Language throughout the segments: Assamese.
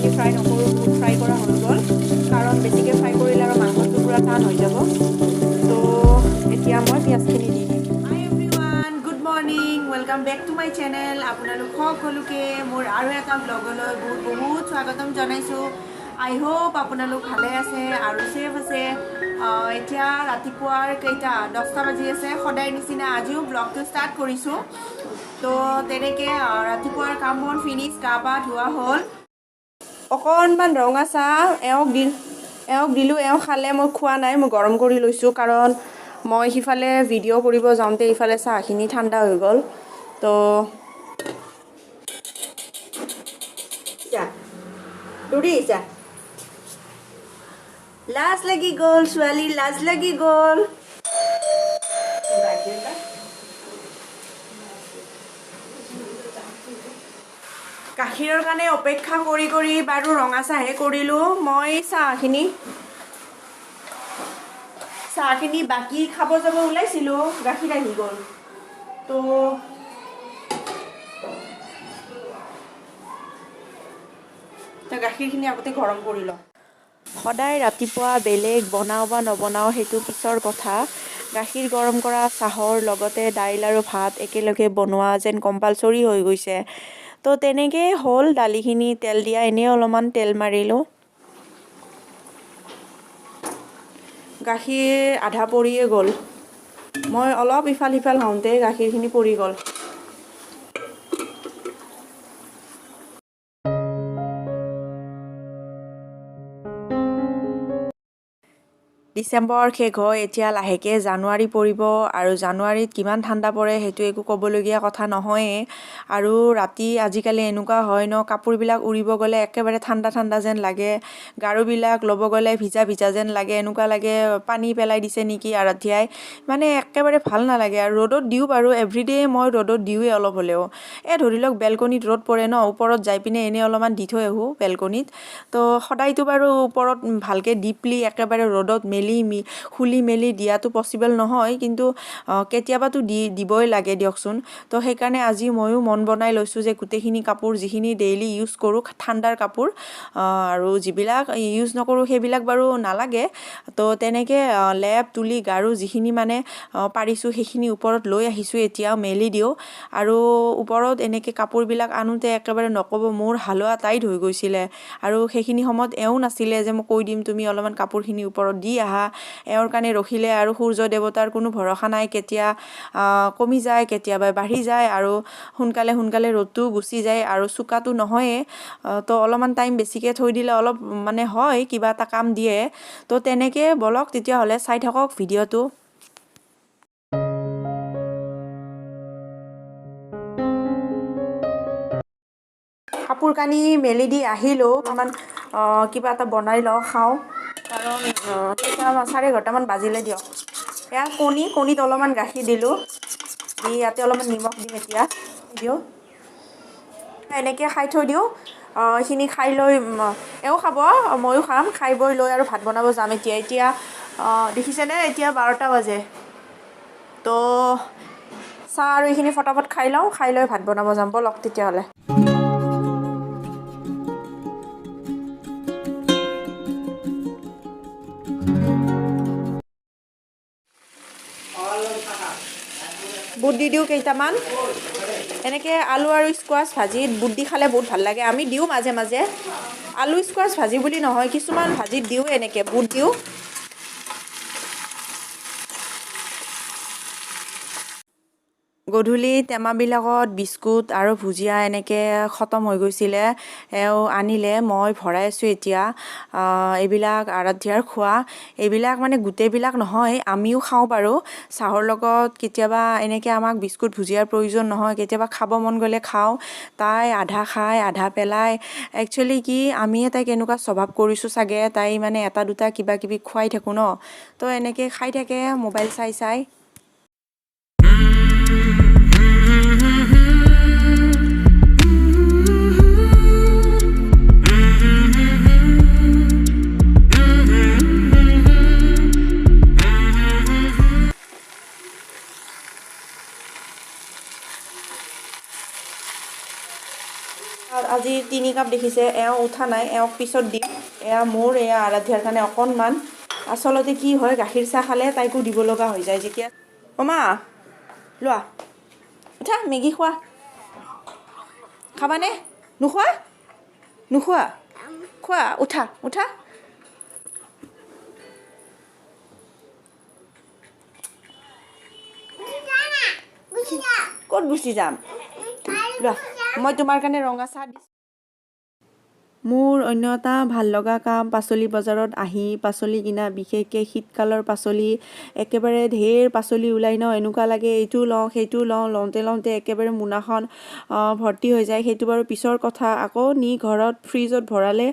বেছি ফ্ৰাই নকৰোঁ, ফ্ৰাই কৰা হৈ গ'ল, কাৰণ বেছিকৈ ফ্ৰাই কৰিলে আৰু মাংসটো পূৰা টান হৈ যাব। তো এতিয়া মই পিঁয়াজখিনি দি দিম। Hi everyone, good morning, welcome back to my channel. আপোনালোক সকলোকে মোৰ আৰু এটা ব্লগলৈ বহুত বহুত স্বাগতম জনাইছোঁ। আই হোপ আপোনালোক ভালে আছে আৰু ছেফ আছে। এতিয়া ৰাতিপুৱাৰ কেইটা 10টা বাজি আছে। সদায় নিচিনা আজিও ব্লগটো ষ্টাৰ্ট কৰিছোঁ। তো তেনেকৈ ৰাতিপুৱাৰ কাম বন ফিনিছ, গা পা ধোৱা হ'ল। অকণমান ৰঙা চাহ এওঁক দিলোঁ, এওঁ খালে, মই খোৱা নাই, মই গৰম কৰি লৈছোঁ, কাৰণ মই সিফালে ভিডিঅ' কৰিব যাওঁতে ইফালে চাহখিনি ঠাণ্ডা হৈ গ'ল। তো লাজ লাগি গ'ল, ছোৱালীৰ লাজ লাগি গ'ল। গাখীৰৰ কাৰণে অপেক্ষা কৰি কৰি বাৰু ৰঙা চাহে কৰিলোঁ। মই চাহখিনি বাকী খাব যাব ওলাইছিলোঁ, গাখীৰ আহি গ'ল। তো গাখীৰখিনি আগতে গৰম কৰি লওঁ। সদায় ৰাতিপুৱা বেলেগ বনাওঁ বা নবনাওঁ সেইটো পিছৰ কথা। গাখীৰ গৰম কৰা চাহৰ লগতে দাইল আৰু ভাত একেলগে বনোৱা যেন কম্পালচৰি হৈ গৈছে। তো তেনেকৈ হ'ল। দালিখিনি তেল দিয়া, এনেই অলপমান তেল মাৰিলোঁ। গাখীৰ আধা পৰিয়ে গ'ল। মই অলপ ইফাল সিফাল হওঁতে গাখীৰখিনি পৰি গ'ল। ডিচেম্বৰ শেষ হৈ এতিয়া লাহেকৈ জানুৱাৰী পৰিব, আৰু জানুৱাৰীত কিমান ঠাণ্ডা পৰে সেইটো একো ক'বলগীয়া কথা নহয়েই। আৰু ৰাতি আজিকালি এনেকুৱা হয় ন, কাপোৰবিলাক উৰিব গ'লে একেবাৰে ঠাণ্ডা ঠাণ্ডা যেন লাগে, গাৰুবিলাক ল'ব গ'লে ভিজা ভিজা যেন লাগে, এনেকুৱা লাগে পানী পেলাই দিছে নেকি আৰাধিয়াই, মানে একেবাৰে ভাল নালাগে। আৰু ৰ'দত দিওঁ বাৰু, এভৰিডে মই ৰ'দত দিওঁৱেই অলপ হ'লেও। ধৰি লওক বেলকনিত ৰ'দ পৰে ন, ওপৰত যাই পিনে এনেই অলপমান দি থৈ আহোঁ বেলকনিত। তো সদায়তো বাৰু ওপৰত ভালকৈ ডিপলি একেবাৰে ৰ'দত খুলি মেলি দিয়াটো পচিবল নহয়, কিন্তু কেতিয়াবাতো দিবই লাগে দিয়কচোন। তো সেইকাৰণে আজি ময়ো মন বনাই লৈছোঁ যে গোটেইখিনি কাপোৰ যিখিনি ডেইলি ইউজ কৰোঁ ঠাণ্ডাৰ কাপোৰ, আৰু যিবিলাক ইউজ নকৰোঁ সেইবিলাক বাৰু নালাগে। তো তেনেকৈ লেপ তুলি গাৰু যিখিনি মানে পাৰিছোঁ সেইখিনি ওপৰত লৈ আহিছোঁ, এতিয়া মেলি দিওঁ। আৰু ওপৰত এনেকৈ কাপোৰবিলাক আনোতে একেবাৰে নক'ব, মোৰ হালোৱা টাইট হৈ গৈছিলে। আৰু সেইখিনি সময়ত এওঁ নাছিলে যে মই কৈ দিম তুমি অলপমান কাপোৰখিনি ওপৰত দি আহা। এওঁৰ কাৰণে ৰখিলে আৰু সূৰ্য দেৱতাৰ কোনো ভৰসা নাই, কেতিয়া কমি যায়, কেতিয়াবা বাঢ়ি যায়, আৰু সোনকালে ৰ'দটোও গুচি যায়, আৰু চোকাটো নহয়েই। তো অলপমান টাইম বেছিকৈ থৈ দিলে অলপ মানে হয়, কিবা এটা কাম দিয়ে। তো তেনেকৈ বলক তেতিয়াহ'লে চাই থাকক ভিডিঅ'টো। কাপোৰ কানি মেলি দি আহিলোঁ, অকণমান কিবা এটা বনাই লওঁ, খাওঁ, কাৰণ 11:30 বাজিলে দিয়ক। এয়া কণীত অলপমান গাখীৰ দিলোঁ, দি ইয়াতে অলপমান নিমখ দিম, এতিয়া দিওঁ, এনেকৈ খাই থৈ দিওঁ। এইখিনি খাই লৈ এওঁ খাব, ময়ো খাম, খাই বৈ লৈ আৰু ভাত বনাব যাম। এতিয়া দেখিছেনে, এতিয়া 12টা বাজে। তো চাহ আৰু এইখিনি ফটাফট খাই লওঁ, খাই লৈ ভাত বনাব যাম, ব'লক তেতিয়াহ'লে। বুট দি দিওঁ কেইটামান, এনেকৈ আলু আৰু স্কোৱাচ ভাজিত বুট দি খালে বহুত ভাল লাগে। আমি দিওঁ মাজে মাজে, আলু স্কোৱাচ ভাজি বুলি নহয়, কিছুমান ভাজিত দিওঁ, এনেকৈ বুট দিওঁ। গধূলি টেমাবিলাকত বিস্কুট আৰু ভুজিয়া এনেকৈ খতম হৈ গৈছিলে, এওঁ আনিলে, মই ভৰাই আছোঁ এতিয়া। এইবিলাক আৰাধ্যাৰ খোৱা, এইবিলাক মানে গোটেইবিলাক নহয়, আমিও খাওঁ বাৰু চাহৰ লগত। কেতিয়াবা এনেকৈ আমাক বিস্কুট ভুজিয়াৰ প্ৰয়োজন নহয়, কেতিয়াবা খাব মন গ'লে খাওঁ। তাই আধা খায় আধা পেলায়। একচুৱেলি কি, আমিয়ে তাইক এনেকুৱা স্বভাৱ কৰিছোঁ চাগে, তাই মানে এটা দুটা কিবা কিবি খুৱাই থাকোঁ ন, তো এনেকৈ খাই থাকে মোবাইল চাই চাই। আজিৰ তিনি কাপ দেখিছে, এওঁ উঠা নাই, এওঁক পিছত দিম। এয়া মোৰ, এয়া আৰাধ্যাৰ কাৰণে অকণমান। আচলতে কি হয়, গাখীৰ চাহ খালে তাইকো দিব লগা হৈ যায় যেতিয়া। মা লোৱা, উঠা, মেগী খোৱা। খাবানে? নোখোৱা? নোখোৱা? খোৱা, উঠা উঠা। ক'ত গুচি যাম? লোৱা, মই তোমাৰ কাৰণে ৰঙা চাহ দিছোঁ। মোৰ অন্য এটা ভাল লগা কাম পাচলি বজাৰত আহি পাচলি কিনা, বিশেষকৈ শীতকালৰ পাচলি। একেবাৰে ঢেৰ পাচলি ওলাই ন, এনেকুৱা লাগে এইটো লওঁ সেইটো লওঁ, লওঁতে একেবাৰে মোনাখন ভৰ্তি হৈ যায়। সেইটো বাৰু পিছৰ কথা। আকৌ নি ঘৰত ফ্ৰিজত ভৰালে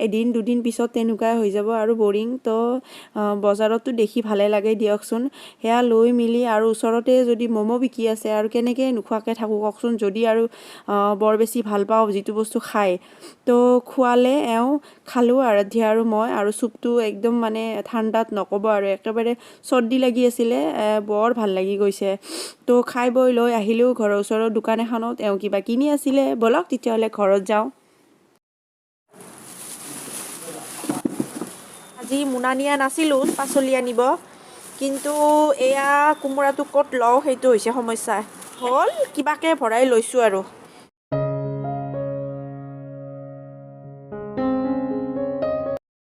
এদিন দুদিন পিছত তেনেকুৱাই হৈ যাব আৰু বৰিং। তো বজাৰতো দেখি ভালে লাগে দিয়কচোন। সেয়া লৈ মেলি আৰু ওচৰতে যদি ম'ম' বিকি আছে আৰু কেনেকৈ নোখোৱাকৈ থাকোঁ কওকচোন, যদি আৰু বৰ বেছি ভাল পাওঁ যিটো বস্তু খাই। তো খোৱালে এওঁ খালোঁ, আৰাধ্যা আৰু মই। আৰু চুপটো একদম মানে ঠাণ্ডাত নক'ব আৰু, একেবাৰে চৰ্দি লাগি আছিলে, বৰ ভাল লাগি গৈছে। তো খাই বৈ লৈ আহিলোঁ ঘৰৰ ওচৰৰ দোকান এখনত, এওঁ কিবা কিনি আছিলে। ব'লক তেতিয়াহ'লে ঘৰত যাওঁ। আজি মোনা নিয়া নাছিলোঁ পাচলি আনিব, কিন্তু এয়া কোমোৰাটো ক'ত লওঁ সেইটো হৈছে সমস্যা। হ'ল কিবাকে ভৰাই লৈছোঁ আৰু।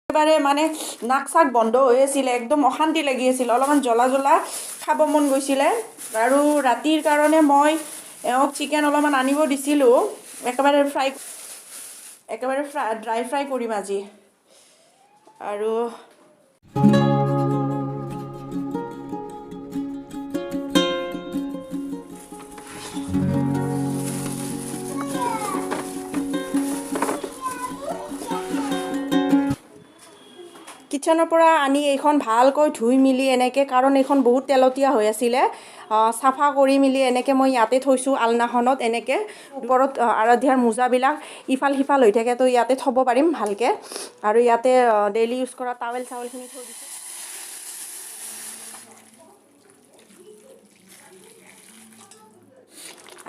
একেবাৰে মানে নাক চাক বন্ধ হৈ আছিলে, একদম অশান্তি লাগি আছিল, অলপমান জ্বলা খাব মন গৈছিলে। আৰু ৰাতিৰ কাৰণে মই এওঁক চিকেন অলপমান আনিব দিছিলোঁ, একেবাৰে ড্ৰাই ফ্ৰাই কৰিম আজি। আৰু কিটচেনৰ পৰা আনি এইখন ভালকৈ ধুই মেলি এনেকৈ, কাৰণ এইখন বহুত তেলতীয়া হৈ আছিলে, চাফা কৰি মেলি এনেকৈ মই ইয়াতে থৈছোঁ আলনাখনত। এনেকৈ ওপৰত আৰাধ্যাৰ মোজাবিলাক ইফাল সিফাল হৈ থাকে, তো ইয়াতে থ'ব পাৰিম ভালকৈ। আৰু ইয়াতে ডেইলি ইউজ কৰা টাৱেলখিনি থৈ দিছোঁ।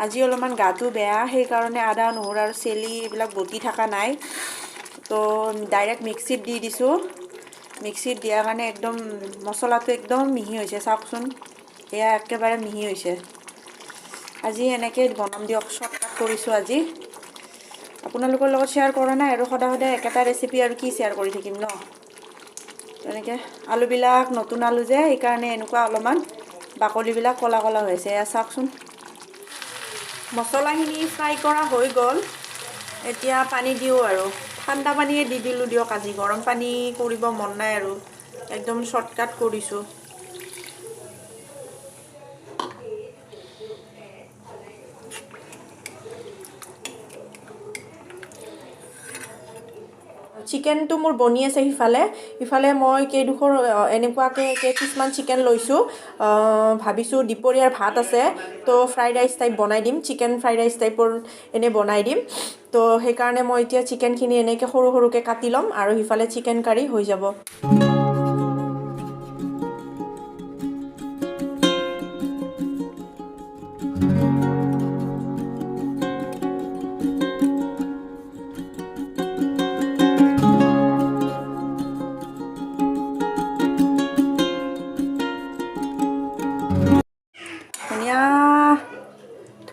আজি অলপমান গাটো বেয়া, সেইকাৰণে আদা নহৰু আৰু চেনি এইবিলাক বটি থকা নাই, তো ডাইৰেক্ট মিক্সিত দি দিছোঁ। মিক্সিত দিয়াৰ কাৰণে একদম মছলাটো একদম মিহি হৈছে, চাওকচোন, এয়া একেবাৰে মিহি হৈছে। আজি এনেকৈ বনাম দিয়ক, শ্বৰ্টকাট কৰিছোঁ আজি। আপোনালোকৰ লগত শ্বেয়াৰ কৰা নাই আৰু, সদায় একেটা ৰেচিপি আৰু কি শ্বেয়াৰ কৰি থাকিম ন। এনেকৈ আলুবিলাক নতুন আলু যে, সেইকাৰণে এনেকুৱা অলপমান বাকলিবিলাক ক'লা ক'লা হৈছে, এয়া চাওকচোন। মছলাখিনি ফ্ৰাই কৰা হৈ গ'ল, এতিয়া পানী দিওঁ আৰু। ঠাণ্ডা পানীয়ে দি দিলোঁ দিয়ক আজি, গৰম পানী কৰিব মন নাই আৰু, একদম শ্বৰ্টকাট কৰিছোঁ। চিকেনটো মোৰ বনি আছে সিফালে মই এনেকুৱাকৈ কেইপিচমান চিকেন লৈছোঁ। ভাবিছোঁ দুপৰীয়াৰ ভাত আছে, তো ফ্ৰাইড ৰাইচ টাইপ বনাই দিম, চিকেন ফ্ৰাইড ৰাইচ টাইপৰ এনেই বনাই দিম। তো সেইকাৰণে মই এতিয়া চিকেনখিনি এনেকৈ সৰু সৰুকৈ কাটি ল'ম, আৰু সিফালে চিকেন কাৰী হৈ যাব।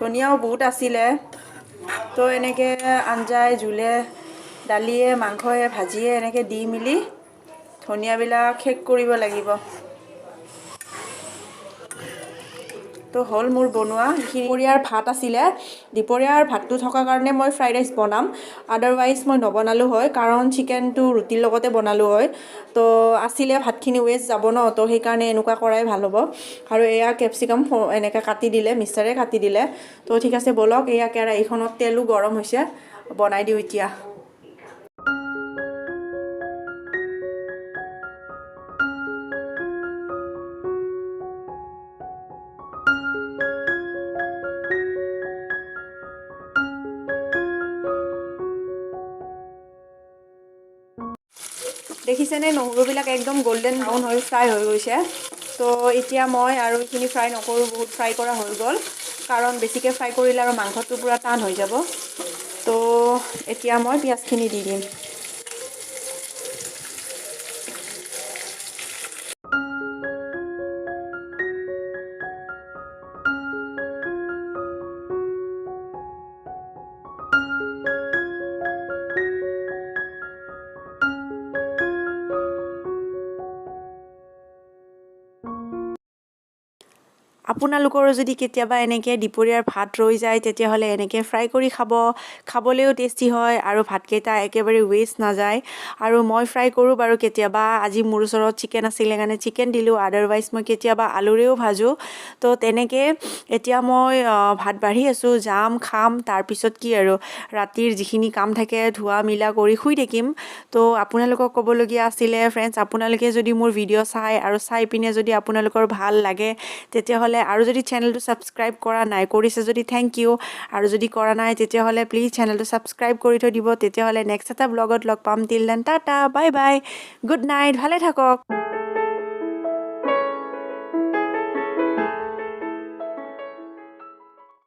ধনিয়াও বহুত আছিলে, তো এনেকৈ আঞ্জাই জোলে দালিয়ে মাংসয়ে ভাজিয়ে এনেকৈ দি মেলি ধনিয়াবিলাক শেষ কৰিব লাগিব। তো হ'ল মোৰ বনোৱা। দুপৰীয়াৰ ভাত আছিলে, দুপৰীয়াৰ ভাতটো থকাৰ কাৰণে মই ফ্ৰাইড ৰাইচ বনাম, আদাৰৱাইজ মই নবনালোঁ হয়, কাৰণ চিকেনটো ৰুটিৰ লগতে বনালোঁ হয়। তো আছিলে ভাতখিনি ৱেষ্ট যাব ন, তো সেইকাৰণে এনেকুৱা কৰাই ভাল হ'ব। আৰু এয়া কেপচিকাম এনেকৈ কাটি দিলে, মিক্সাৰে কাটি দিলে। তো ঠিক আছে ব'লক, এয়া কেৰাহীখনত তেলো গৰম হৈছে, বনাই দিওঁ এতিয়া। দেখিছেনে, নহৰুবিলাক একদম গল্ডেন ব্ৰাউন হৈ ফ্ৰাই হৈ গৈছে। তো এতিয়া মই আৰু এইখিনি ফ্ৰাই নকৰোঁ, বহুত ফ্ৰাই কৰা হৈ গ'ল, কাৰণ বেছিকৈ ফ্ৰাই কৰিলে আৰু মাংসটো পূৰা টান হৈ যাব। তো এতিয়া মই পিঁয়াজখিনি দি দিম। আপোনালোকৰো যদি কেতিয়াবা এনেকৈ দুপৰীয়াৰ ভাত ৰৈ যায় তেতিয়াহ'লে এনেকৈ ফ্ৰাই কৰি খাবলৈও টেষ্টি হয় আৰু ভাতকেইটা একেবাৰে ৱেষ্ট নাযায়। আৰু মই ফ্ৰাই কৰোঁ বাৰু কেতিয়াবা, আজি মোৰ ওচৰত চিকেন আছিলে কাৰণে চিকেন দিলোঁ, আদাৰৱাইজ মই কেতিয়াবা আলুৰেও ভাজোঁ। তো তেনেকৈ এতিয়া মই ভাত বাঢ়ি আছোঁ, যাম খাম, তাৰপিছত কি আৰু ৰাতিৰ যিখিনি কাম থাকে ধোৱা মিলা কৰি শুই থাকিম। তো আপোনালোকক ক'বলগীয়া আছিলে ফ্ৰেণ্ডছ, আপোনালোকে যদি মোৰ ভিডিঅ' চাই পিনে যদি আপোনালোকৰ ভাল লাগে তেতিয়াহ'লে, আৰু যদি চেনেলটো ছাবস্ক্ৰাইব কৰা নাই, কৰিছে যদি থেংক ইউ, আৰু যদি কৰা নাই তেতিয়াহ'লে প্লিজ চেনেলটো ছাবস্ক্ৰাইব কৰি থৈ দিব। তেতিয়াহ'লে নেক্সট এটা ব্লগত লগ পাম। Till then tata, bye bye, good night, ভালে থাকক।